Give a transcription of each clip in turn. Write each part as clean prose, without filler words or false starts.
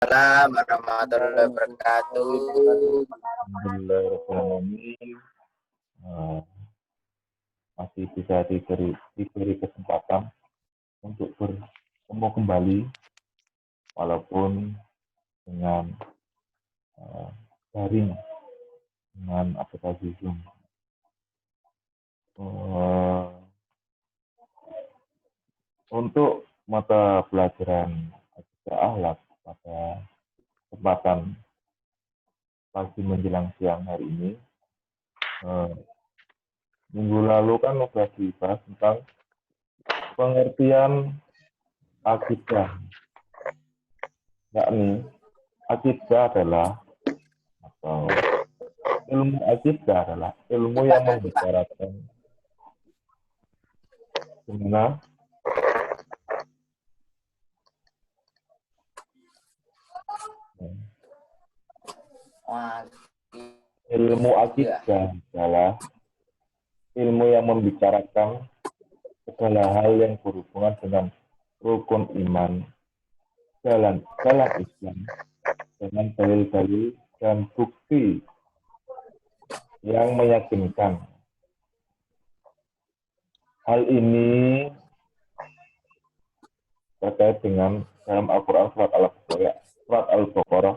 Waalaikumsalam warahmatullahi wabarakatuh. Alhamdulillahirrahmanirrahim. Masih bisa diberi kesempatan untuk bertemu kembali walaupun dengan daring dengan aplikasi Zoom. Untuk mata pelajaran akidah akhlak pada kesempatan pagi menjelang siang hari ini, minggu lalu kan sudah dibahas tentang pengertian akidah. Yakni akidah adalah atau ilmu akidah adalah ilmu yang membicarakan gimana ilmu akidah adalah ilmu yang membicarakan segala hal yang berhubungan dengan rukun iman, jalan Islam, dengan dalil-dalil dan bukti yang meyakinkan. Hal ini terkait dengan dalam Al-Quran surat Al-Baqarah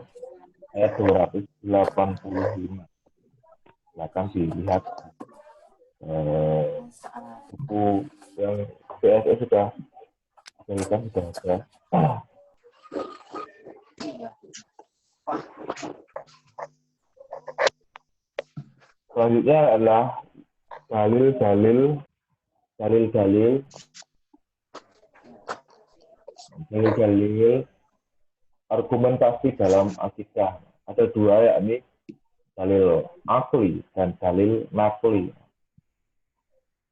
ayat 285. Silakan dilihat buku yang BSS sudah ada. Selanjutnya adalah dalil-dalil argumentasi dalam akidah. Ada dua, yakni dalil akli dan dalil nakli.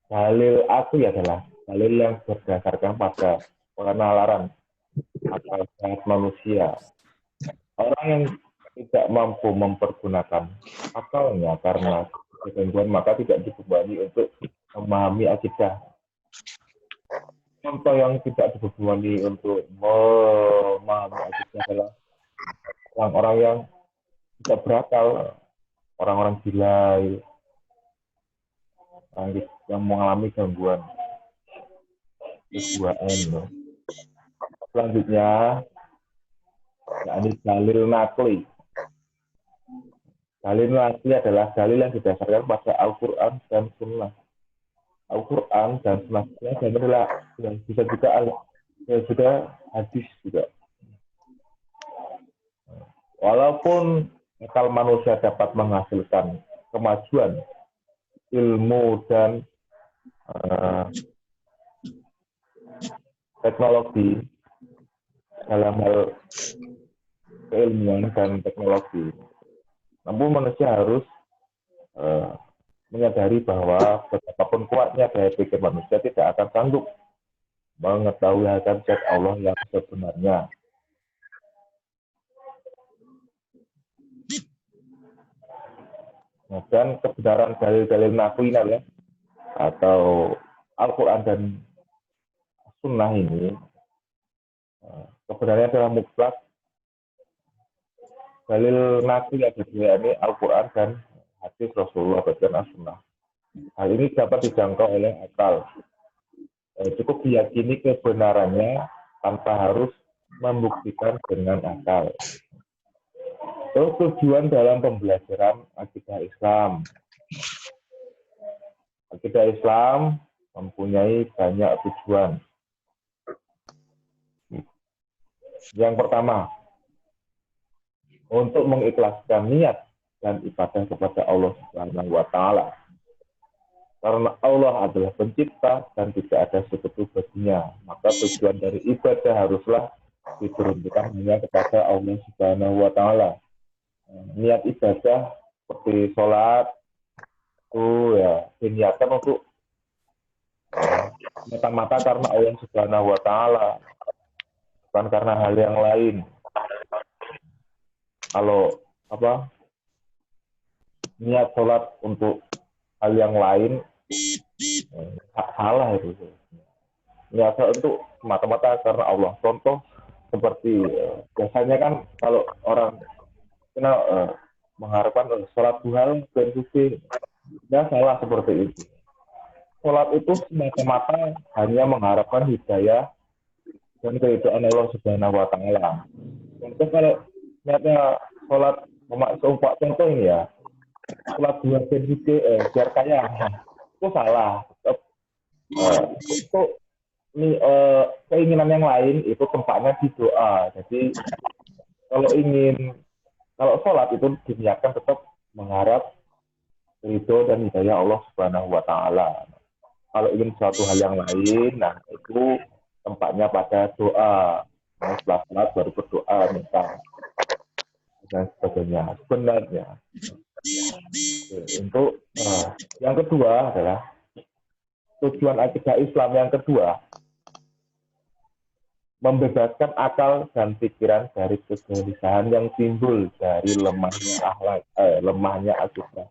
Dalil akli adalah dalil yang berdasarkan pada penalaran akal sehat manusia. Orang yang tidak mampu mempergunakan akalnya karena kegangguan, maka tidak dibebani untuk memahami akidah. Contoh yang tidak dibebani untuk memahami akidah adalah orang-orang yang tidak berakal, orang-orang gila, yang mengalami gangguan kejiwaan. Selanjutnya, yakni dalil nakli. Dalil nakli adalah dalil yang didasarkan pada Al-Quran dan Sunnah. Al-Quran dan Sunnah adalah yang bisa juga hadis juga. Walaupun akal manusia dapat menghasilkan kemajuan ilmu dan teknologi dalam hal keilmuan dan teknologi, namun manusia harus menyadari bahwa betapapun kuatnya daya pikir manusia tidak akan sanggup mengetahui hakikat Allah yang sebenarnya. Dan kebenaran dalil-dalil nakli atau Al-Quran dan Sunnah ini kebenarannya adalah mutlak. Dalil nakli ada dua, ini Al-Quran dan hadis Rasulullah dan As-Sunnah. Hal ini dapat dijangkau oleh akal. Cukup diyakini kebenarannya tanpa harus membuktikan dengan akal. Terus tujuan dalam pembelajaran akidah Islam. Akidah Islam mempunyai banyak tujuan. Yang pertama, untuk mengikhlaskan niat dan ibadah kepada Allah Subhanahu wa Ta'ala. Karena Allah adalah pencipta dan tidak ada sekutu baginya, maka tujuan dari ibadah haruslah diberuntukkan hanya kepada Allah Subhanahu wa Ta'ala. Niat ibadah seperti sholat itu ya diniatkan untuk mata-mata karena Allah Subhanahu wa Ta'ala, bukan karena hal yang lain. Kalau niat sholat untuk hal yang lain salah itu. Niat sholat itu semata-mata karena Allah. Contoh seperti biasanya kan kalau orang kenal mengharapkan sholat duha dan suci, ya salah seperti itu. Sholat itu semata-mata hanya mengharapkan hidayah dan keridhaan Allah Subhanahu wa taala. Contoh kalau niatnya sholat seumpama contoh ini ya, sholat dua dan suci biar kaya, itu salah. Itu ini keinginan yang lain itu tempatnya di doa. Jadi kalau sholat itu diniatkan tetap mengharap ridho dan hidayah Allah Subhanahu wa taala. Kalau ingin suatu hal yang lain, nah itu tempatnya pada doa. Nah, setelah sholat baru berdoa minta dan sebagainya. Sebenarnya untuk yang kedua adalah tujuan akidah Islam yang kedua, membebaskan akal dan pikiran dari kegelisahan yang timbul dari lemahnya akidah.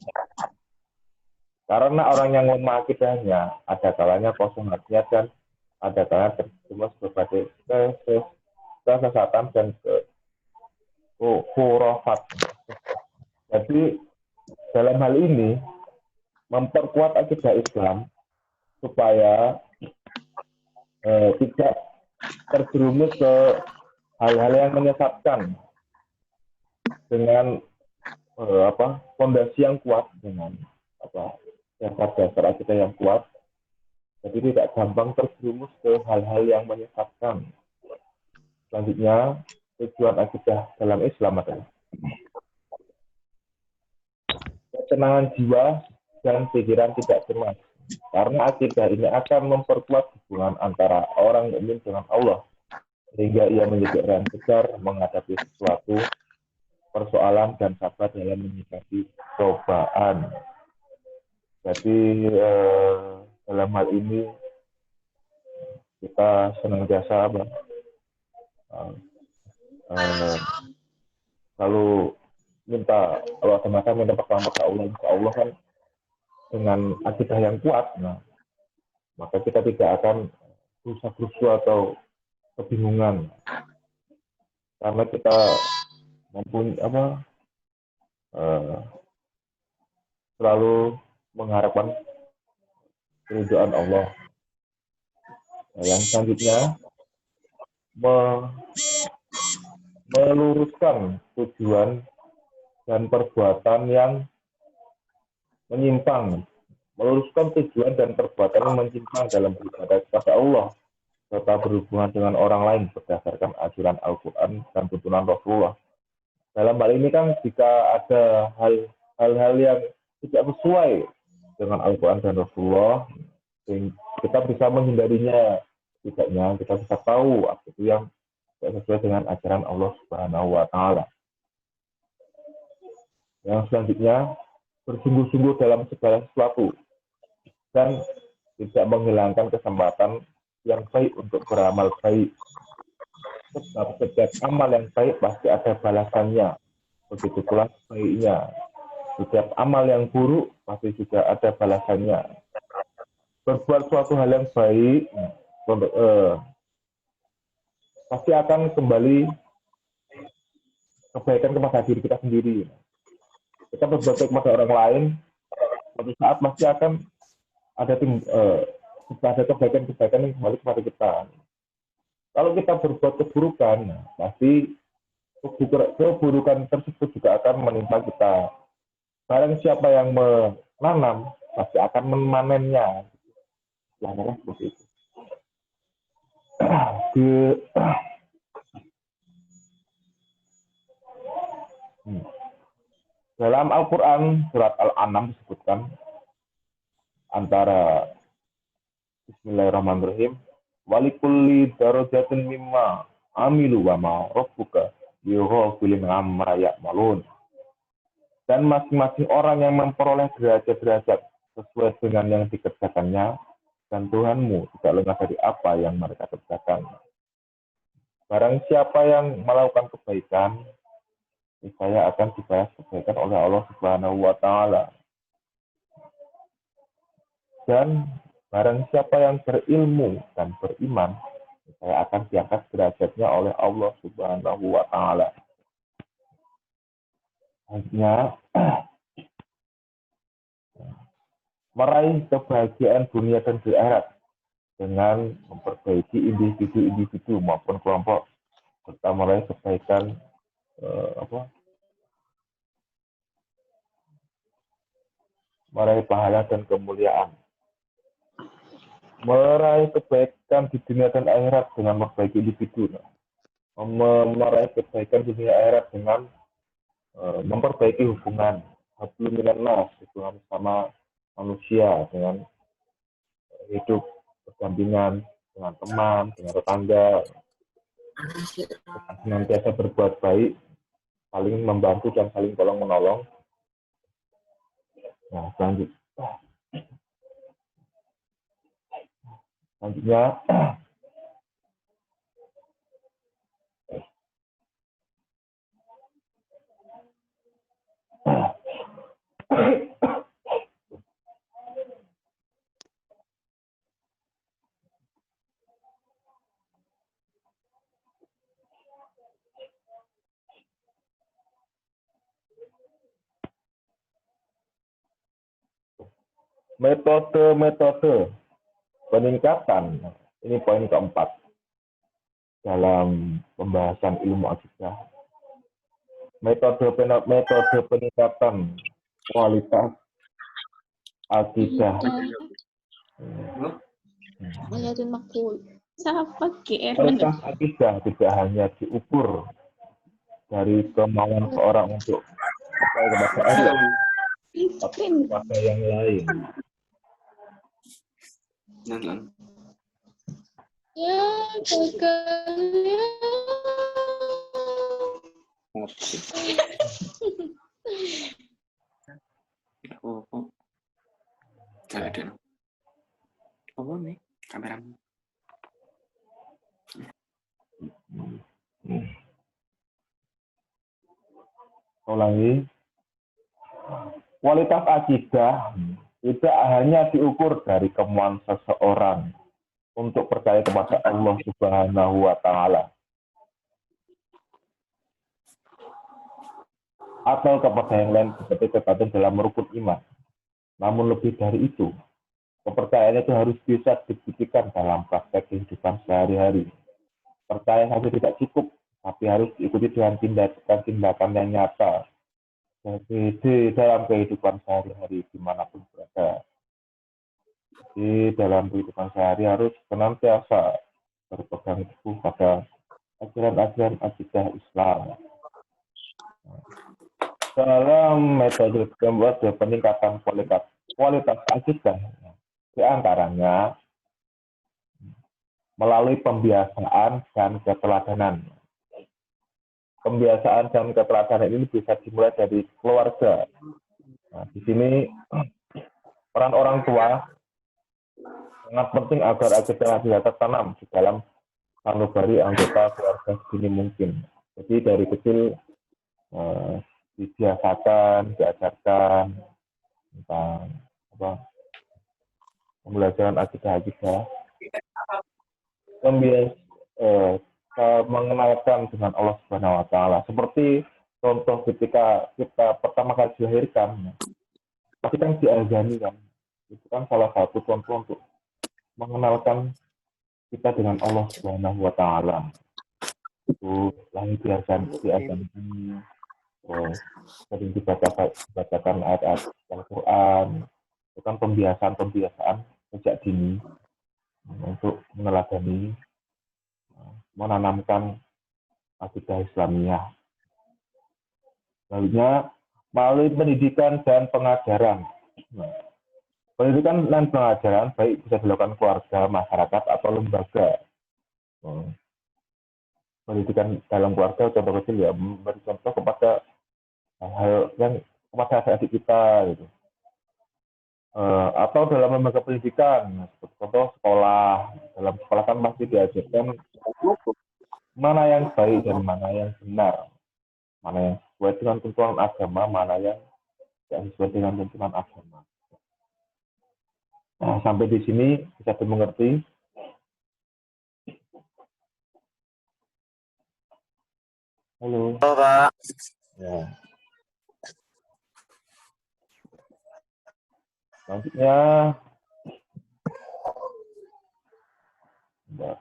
Karena orang yang lemah akidahnya, ada kalanya kosong hatinya dan ada kalanya terjerumus berbagai kesesatan dan khurafat. Jadi dalam hal ini memperkuat akidah Islam supaya tidak terjerumus ke hal-hal yang menyesatkan dengan fondasi yang kuat, dengan dasar-dasar akidah yang kuat, jadi tidak gampang terjerumus ke hal-hal yang menyesatkan. Selanjutnya, tujuan akidah dalam Islam adalah ketenangan jiwa dan pikiran tidak cemas, karena akidah ini akan memperkuat hubungan antara orang mukmin dengan Allah, sehingga ia menjadi orang besar menghadapi sesuatu persoalan dan sabar dalam menyikapi cobaan. Jadi dalam hal ini kita senantiasa selalu minta kalau ada masa minta pertolongan kepada Allah. Insya Allah kan dengan akidah yang kuat, maka kita tidak akan rusuh atau kebingungan karena kita mempunyai selalu mengharapkan keridhaan Allah. Nah, yang selanjutnya meluruskan tujuan dan perbuatan yang menyimpang, meluruskan tujuan dan perbuatan yang menyimpang dalam beribadah kepada Allah serta berhubungan dengan orang lain berdasarkan ajaran Al-Quran dan tuntunan Rasulullah. Dalam hal ini kan jika ada hal-hal yang tidak sesuai dengan Al-Quran dan Rasulullah, kita bisa menghindarinya. Tidaknya kita bisa tahu apa itu yang tidak sesuai dengan ajaran Allah Subhanahu wa taala. Yang selanjutnya, bersungguh-sungguh dalam segala sesuatu dan tidak menghilangkan kesempatan yang baik untuk beramal baik. Sebab setiap amal yang baik pasti ada balasannya. Begitu pula baiknya. Setiap amal yang buruk pasti juga ada balasannya. Berbuat suatu hal yang baik pasti akan kembali kebaikan kepada diri kita sendiri. Kita berbuat baik kepada orang lain, suatu saat pasti akan ada kebaikan-kebaikan yang kembali kepada kita. Kalau kita berbuat keburukan, pasti keburukan tersebut juga akan menimpa kita. Barang siapa yang menanam, pasti akan memanennya. Langkah seperti itu. Dalam Al-Quran, surat Al-An'am disebutkan antara Bismillahirrahmanirrahim, walikulli darajatin mimma amilu wa ma rabbuka yughafilun amma ya'malun. Dan masing-masing orang yang memperoleh derajat-derajat sesuai dengan yang dikerjakannya, dan Tuhanmu tidak lengah dari apa yang mereka kerjakan. Barang siapa yang melakukan kebaikan, niscaya akan dibalas kebaikan oleh Allah Subhanahu wa taala. Dan barang siapa yang berilmu dan beriman, saya akan diangkat derajatnya oleh Allah Subhanahu wa taala. Hanya meraih kebahagiaan dunia dan di akhirat dengan memperbaiki individu-individu maupun kelompok serta meraih kebaikan meraih pahala dan kemuliaan. Meraih kebaikan di dunia dan akhirat dengan memperbaiki individu. Meraih kebaikan di dunia akhirat dengan memperbaiki hubungan hubungan sama manusia, dengan hidup berdampingan dengan teman, dengan tetangga, senantiasa berbuat baik, saling membantu dan saling tolong menolong. Nah, selanjutnya metode peningkatan, ini poin keempat dalam pembahasan ilmu akidah. Metode peningkatan kualitas akidah. Kualitas akidah tidak hanya diukur dari kemauan seorang untuk kepada Allah, tapi kepada yang lain. Ya, gagalnya. Apa nih kameramu? Ulangi. Kualitas akidah tidak hanya diukur dari kemauan seseorang untuk percaya kepada Allah Subhanahu wa taala atau kepada yang lain seperti tercantum dalam rukun iman. Namun lebih dari itu, kepercayaan itu harus bisa dibuktikan dalam praktek kehidupan sehari-hari. Percaya saja tidak cukup, tapi harus diikuti dengan tindakan yang nyata di dalam kehidupan sehari-hari dimanapun berada. Di dalam kehidupan sehari harus senantiasa berpegang teguh pada ajaran-ajaran akidah Islam. Dalam metode peningkatan kualitas akidah, di antaranya melalui pembiasaan dan keteladanan. Pembiasaan dan keteladanan ini bisa dimulai dari keluarga. Nah, di sini peran orang tua sangat penting agar akidah bisa tertanam di dalam sanubari anggota keluarga sedini mungkin. Jadi dari kecil dibiasakan, diajarkan tentang pembelajaran akidah, mengenalkan dengan Allah Subhanahu wa taala. Seperti contoh ketika kita pertama kali dilahirkan, pasti kan diazani kan. Itu kan salah satu contoh untuk mengenalkan kita dengan Allah Subhanahu wa taala. Itu lahir diazani, sering dibacakan ayat-ayat Al-Quran. Itu kan pembiasaan sejak dini untuk meneladani, menanamkan akidah Islamiyah. Lalunya melalui pendidikan dan pengajaran. Pendidikan dan pengajaran baik bisa dilakukan keluarga, masyarakat, atau lembaga. Pendidikan dalam keluarga, contoh kecil ya, memberi contoh kepada hal yang kepada adik-adik kita, gitu. Atau dalam lembaga pendidikan, seperti contoh sekolah. Dalam sekolah kan masih diajarkan mana yang baik dan mana yang benar, mana yang sesuai dengan tuntunan agama, mana yang tidak sesuai dengan tuntunan agama. Nah, sampai di sini bisa dimengerti. Halo. Oh, Pak. Ya. Selanjutnya, Mbak.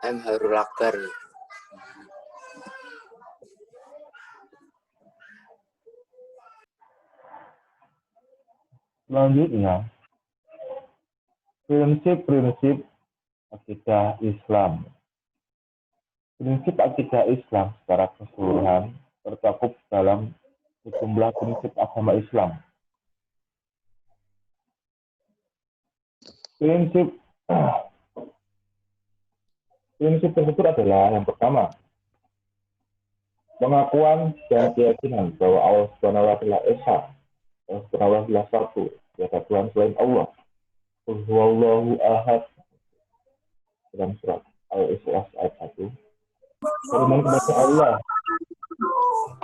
I'm Harul Akbar. Selanjutnya, prinsip-prinsip akidah Islam. Prinsip akidah Islam secara keseluruhan tercakup dalam sejumlah prinsip agama Islam. Prinsip tersebut adalah yang pertama, pengakuan dan keyakinan bahwa Allah Subhanahu wa taala esa, Allah Subhanahu wa taala satu, tiada Tuhan selain Allah. Qul huwallahu ahad. Dalam surat Al-Ikhlas ayat 1. Beriman kepada Allah,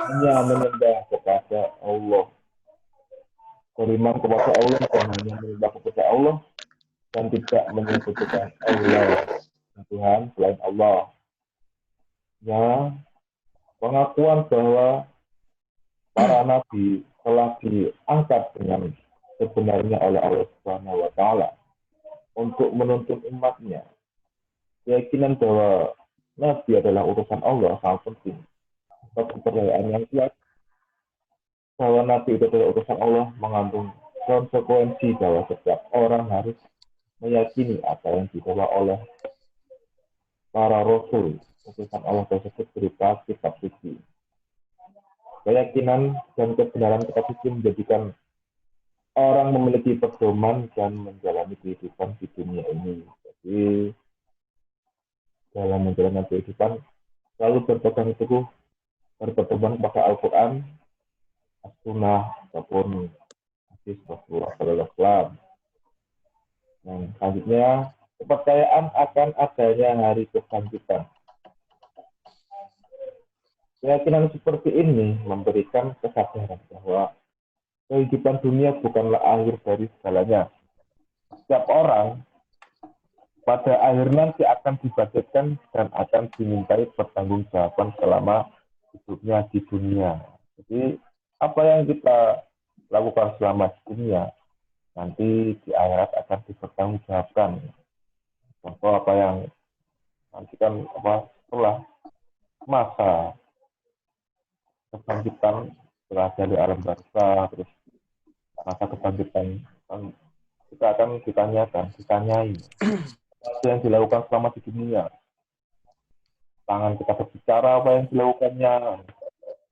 hanya menyembah kepada Allah. Beriman kepada Allah dan hanya menyembah kepada Allah dan tidak menyebutkan Allah Tuhan selain Allah. Ya, pengakuan bahwa para nabi telah diangkat dengan sebenarnya oleh Allah Subhanahu wa taala untuk menuntun umatnya. Keyakinan bahwa nabi adalah utusan Allah sangat penting. Kepercayaan yang kuat bahwa nabi itu adalah utusan Allah mengandung konsekuensi bahwa setiap orang harus meyakini apa yang dibawa oleh para rasul utusan Allah tersebut berupa kitab suci. Keyakinan dan kebenaran kitab suci menjadikan orang memiliki pedoman dan menjalani kehidupan di dunia ini. Jadi dalam menjalani kehidupan selalu berpegang teguh berpedoman kepada Al-Quran, As-Sunnah ataupun hadis Rasulullah SAW. Dan selanjutnya kepercayaan akan adanya hari kebangkitan. Keyakinan seperti ini memberikan kesadaran bahwa kehidupan dunia bukanlah akhir dari segalanya. Setiap orang pada akhir nanti akan dibangkitkan dan akan dimintai pertanggungjawaban selama hidupnya di dunia. Jadi apa yang kita lakukan selama di dunia nanti di akhirat akan dipertanggungjawabkan. Contoh apa yang nanti kan setelah masa kebangkitan setelah dari alam barzah, terus masa kebangkitan kita akan ditanyai apa yang dilakukan selama di dunia. Tangan kita berbicara, apa yang dilakukannya,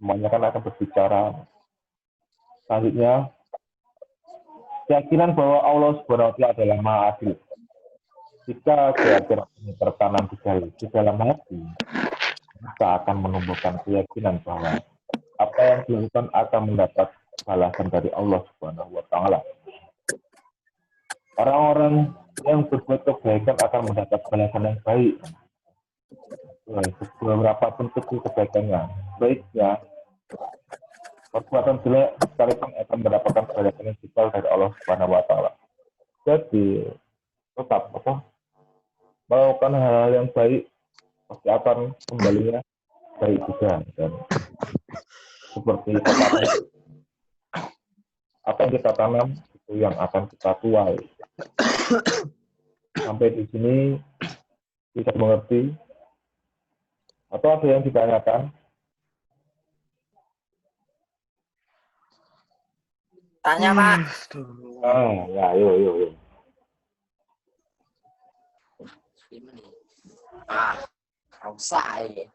semuanya kan akan berbicara. Selanjutnya, keyakinan bahwa Allah Subhanahu wa taala adalah Maha Adil. Jika keyakinan ini tertanam di dalam hati, maka akan menumbuhkan keyakinan bahwa apa yang dilakukan akan mendapat balasan dari Allah Subhanahu wa taala. Orang-orang yang berbuat kebaikan akan mendapat balasan yang baik. Beberapa bentuk kebaikannya. Baiknya, perbuatan jelek sekalipun akan mendapatkan balasan yang besar dari Allah Subhanahu wa taala. Jadi, tetap melakukan hal-hal yang baik pasti akan kembalinya baik juga. Dan seperti apa yang kita tanam itu yang akan kita tuai. Sampai di sini bisa mengerti atau ada yang ditanyakan? Tanya, Pak. Ya, yuk. Nggak usah ya.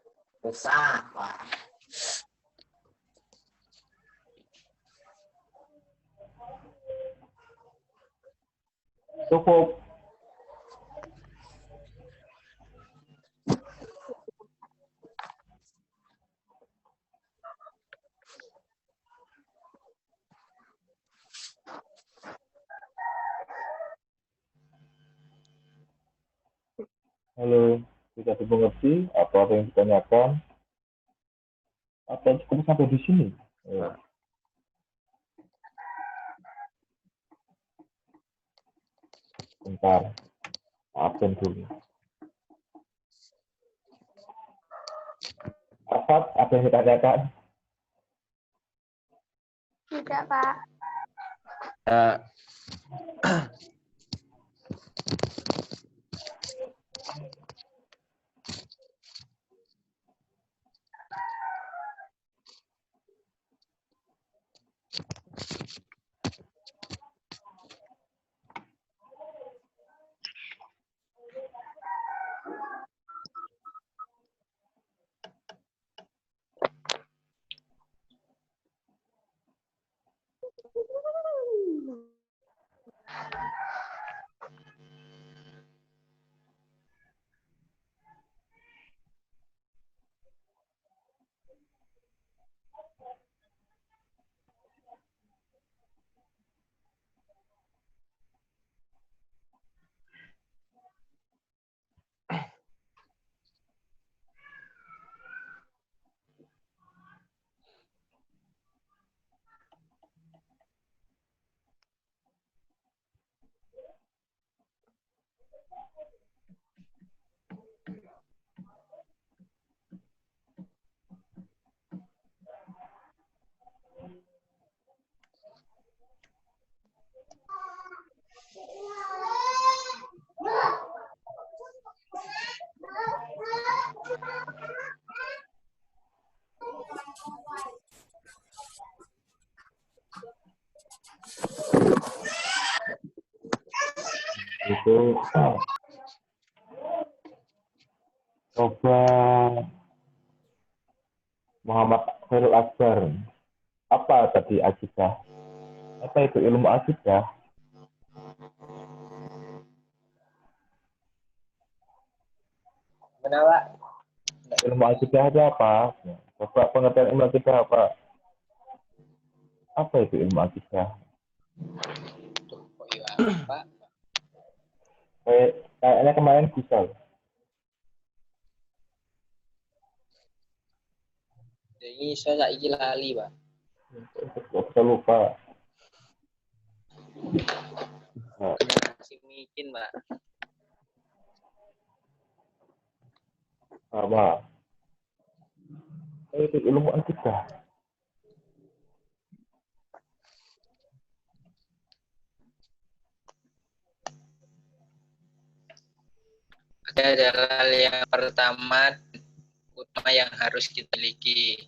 Usah, Pak. Cukup. Halo, bisa dimengerti apa yang ditanyakan? Atau cukup sampai di sini? Ya. Bentar, absen dulu. Afat, ada yang ditanyakan? Tidak, Pak. Itu coba Muhammad Khairul Akbar. Apa tadi akidah? Apa itu ilmu akidah? Kenapa? Ilmu akidah itu apa? Coba pengertian ilmu akidah apa? Apa itu ilmu akidah? Kok iya, Pak? Kayaknya kemarin bisa. Jadi saya saiki lali, Pak. Bisa lupa. Masih mungkin, Pak. Apa? Itu ilmu akidah. Ada hal yang pertama utama yang harus kita miliki.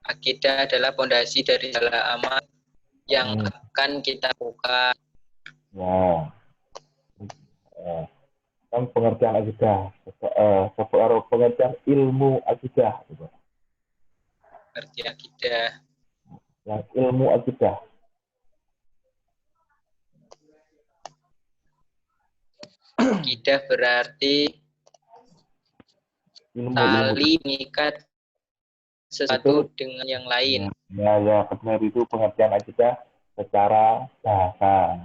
Akidah adalah pondasi dari segala amal yang akan kita lakukan. Ya. Kan pengertian akidah. Pengertian ilmu akidah. Arti akidah. Yang ilmu akidah. Akidah berarti tali mengikat sesuatu dengan yang lain. Ya, benar, itu pengertian akidah secara bahasa.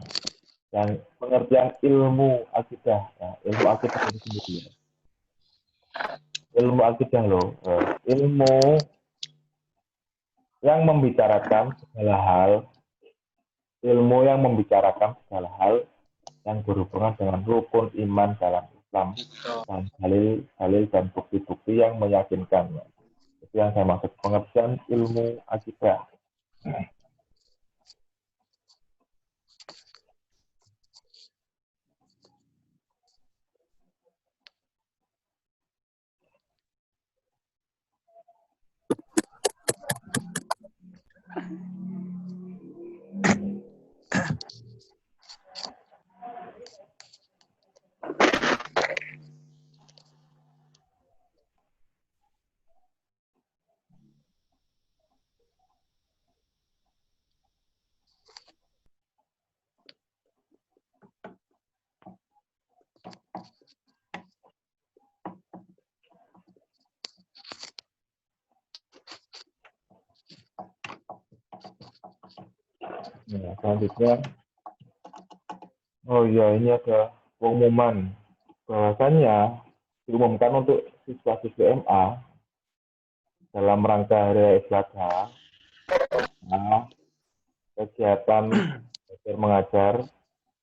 Yang pengertian ilmu akidah. Nah, ilmu akidah itu sendiri. Ilmu akidah loh. Ilmu yang membicarakan segala hal. Ilmu yang membicarakan segala hal yang berhubungan dengan rukun iman dalam Islam. Dan dalil dan bukti-bukti yang meyakinkannya. Itu yang saya maksud pengertian ilmu akidah. Nah, selanjutnya, ini ada pengumuman bahwasannya diumumkan untuk siswa-siswi MA dalam rangka Hari Raya Idul Adha, kegiatan belajar mengajar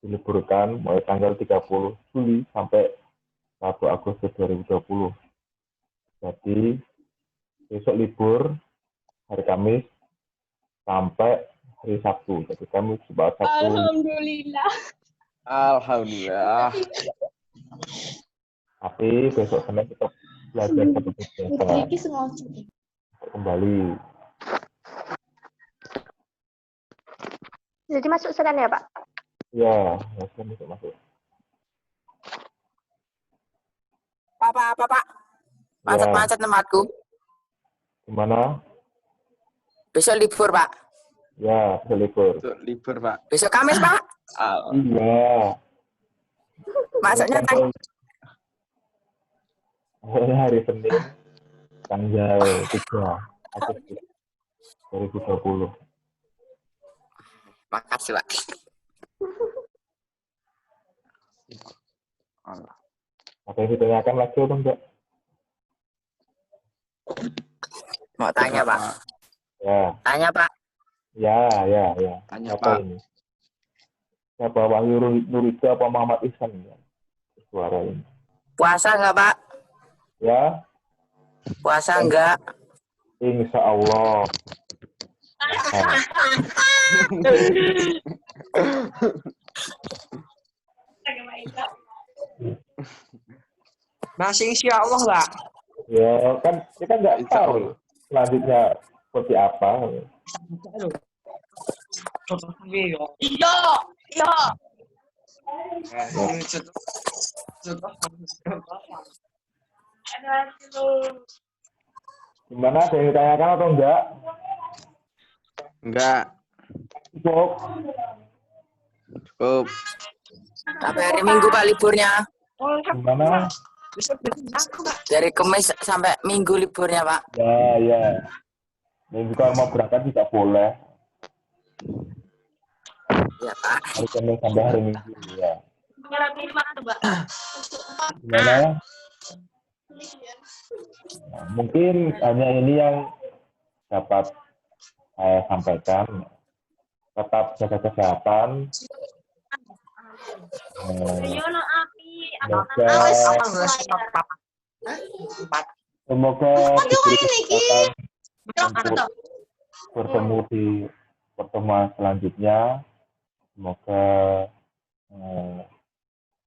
diliburkan mulai tanggal 30 Juli sampai 1 Agustus 2020. Jadi besok libur hari Kamis sampai hari Sabtu. Jadi kami Jumat Sabtu. Alhamdulillah. Alhamdulillah. Tapi besok Senin tetap belajar seperti biasa. Iki sengaja. Kembali. Jadi masuk Senin ya, Pak? Ya, Senin besok masuk. Pak. Macet-macet tempatku. Gimana? Besok libur, Pak. Ya, besok libur. Libur, Pak. Besok Kamis, Pak. Iya. Masuknya Pokoknya hari Senin tanggal 3 Agustus 2020. Makasih, Pak. Apa yang ditanyakan lagi atau enggak? Mau tanya, Pak. Ya, Tanya, Pak. ya. Tanya, Apa Pak. ini? Siapa Wahyu Nurida apa Muhammad Ihsan ya? Suara ini. Puasa nggak, Pak? Ya, Puasa nggak? insya Allah. Masih insya Allah nggak? Ya, kan kita nggak Insya tahu Allah. selanjutnya seperti apa. Gimana? Ada yang ditanyakan atau enggak? Enggak. Cukup. Cukup. Sampai hari Minggu, Pak, liburnya. Gimana? Dari Kamis sampai Minggu liburnya, Pak. Ya. Minggu kalau mau berangkat juga boleh. Ya, Pak. Hari Senin sampai hari Minggu ya. Gimana? Nah, mungkin hanya ini yang dapat saya sampaikan. Tetap jaga kesehatan. Semoga diberi kesempatan untuk bertemu di pertemuan selanjutnya. Semoga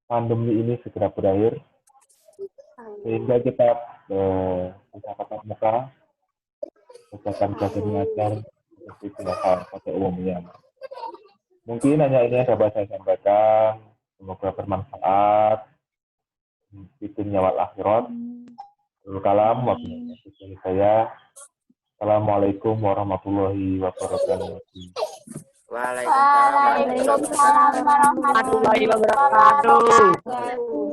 pandemi ini segera berakhir sehingga kita bisa tatap muka, kegiatan mengajar seperti biasa pada umumnya. Mungkin hanya ini yang dapat saya sampaikan. Semoga bermanfaat. Di dunia wal akhirat. Kalam wabillahi saya. Assalamualaikum warahmatullahi wabarakatuh. Waalaikumsalam. Waalaikumsalam warahmatullahi wabarakatuh.